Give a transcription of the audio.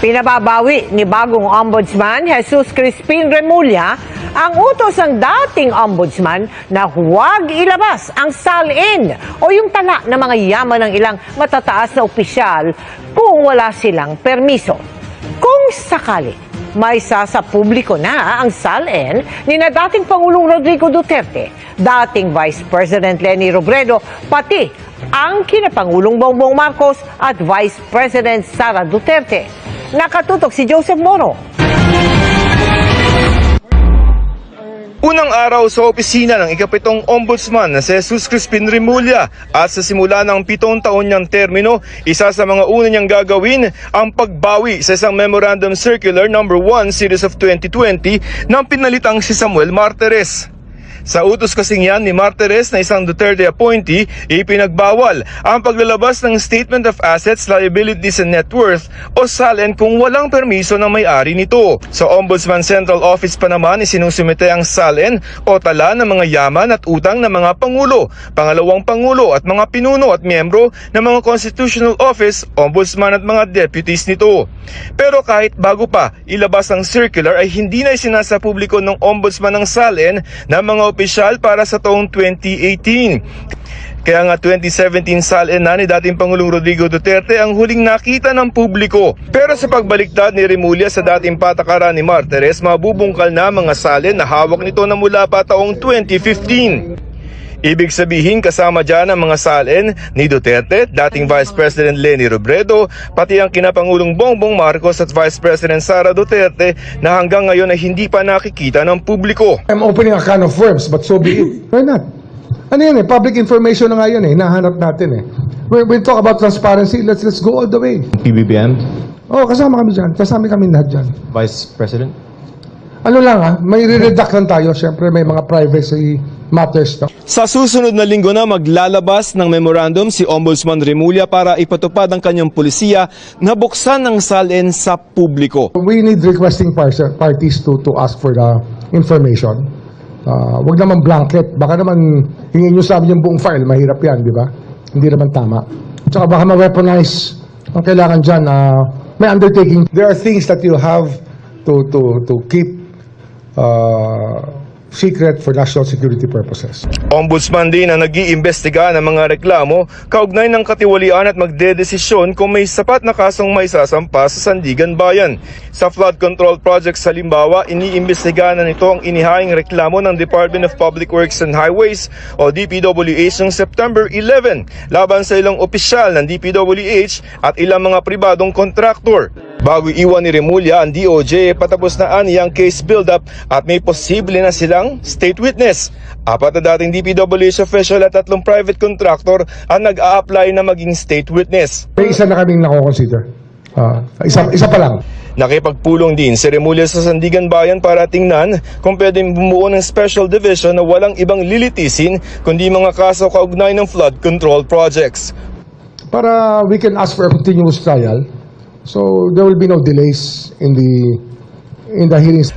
Pinababawi ni bagong Ombudsman Jesus Crispin Remulla ang utos ng dating Ombudsman na huwag ilabas ang salin o yung tala ng mga yaman ng ilang matataas na opisyal kung wala silang permiso. Kung sakali may sa publiko na ang salin ni na dating Pangulong Rodrigo Duterte, dating Vice President Leni Robredo, pati ang kinapangulong Bongbong Marcos at Vice President Sara Duterte. Nakatutok si Joseph Moro. Unang araw sa opisina ng ikapitong ombudsman na si Jesus Crispin Remulla at sa simula ng 7 taon niyang termino, isa sa mga una niyang gagawin ang pagbawi sa isang Memorandum Circular No. 1 Series of 2020 ng pinalitang si Samuel Martires. Sa utos kasing yan ni Martires na isang Duterte appointee, ipinagbawal ang paglalabas ng Statement of Assets, Liabilities and Net Worth o SALN kung walang permiso ng may-ari nito. Sa Ombudsman Central Office pa naman isinusumite ang SALN o tala ng mga yaman at utang ng mga Pangulo, Pangalawang Pangulo at mga pinuno at miyembro ng mga Constitutional Office, Ombudsman at mga deputies nito. Pero kahit bago pa ilabas ang circular ay hindi na isinasa publiko ng Ombudsman ng SALN na mga opisyal para sa taong 2018. Kaya nga 2017 SALN na ni dating Pangulong Rodrigo Duterte ang huling nakita ng publiko. Pero sa pagbaliktad ni Remulla sa dating patakaran ni Martires, mabubungkal na mga SALN na hawak nito na mula pa taong 2015. Ibig sabihin kasama dyan ang mga SALN ni Duterte, dating Vice President Leni Robredo, pati ang kinapangulong Bongbong Marcos at Vice President Sara Duterte na hanggang ngayon ay hindi pa nakikita ng publiko. I'm opening a can of worms, but so be it. Why not? Ano yan public information na nga yan nahanap natin We talk about transparency, let's go all the way. PBBM, Oh, kasama kami dyan. Kasama kami lahat dyan. Vice President. Ano lang may re-redact lang tayo. Siyempre may mga privacy matters. Sa susunod na linggo na maglalabas ng memorandum si Ombudsman Remulla para ipatupad ang kanyang pulisiya na buksan ng SALN sa publiko. We need requesting parties to ask for the information. Wag naman blanket. Baka naman hingin nyo sa amin yung buong file. Mahirap yan, di ba? Hindi naman tama. Tsaka baka ma-weaponize. Ang kailangan dyan, may undertaking. There are things that you have to keep secret for national security purposes. Ombudsman din ang nag-iimbestiga ng mga reklamo kaugnay ng katiwalian at magdedesisyon kung may sapat na kasong may sasampa sa Sandigan Bayan. Sa flood control projects sa Limbawa, iniimbestiga na nito ang inihaing reklamo ng Department of Public Works and Highways o DPWH noong September 11 laban sa ilang opisyal ng DPWH at ilang mga pribadong kontraktor. Bago iwan ni Remulla ang DOJ, patapos na ang case build-up at may posible na silang state witness. 4 na dating DPWH official at 3 private contractor ang nag-a-apply na maging state witness. May isa na kaming nako-consider. Isa pa lang. Nakipagpulong din si Remulla sa Sandigan Bayan para tingnan kung pwedeng bumuo ng special division na walang ibang lilitisin kundi mga kaso kaugnay ng flood control projects. Para we can ask for a continuous trial. So there will be no delays in the hearings.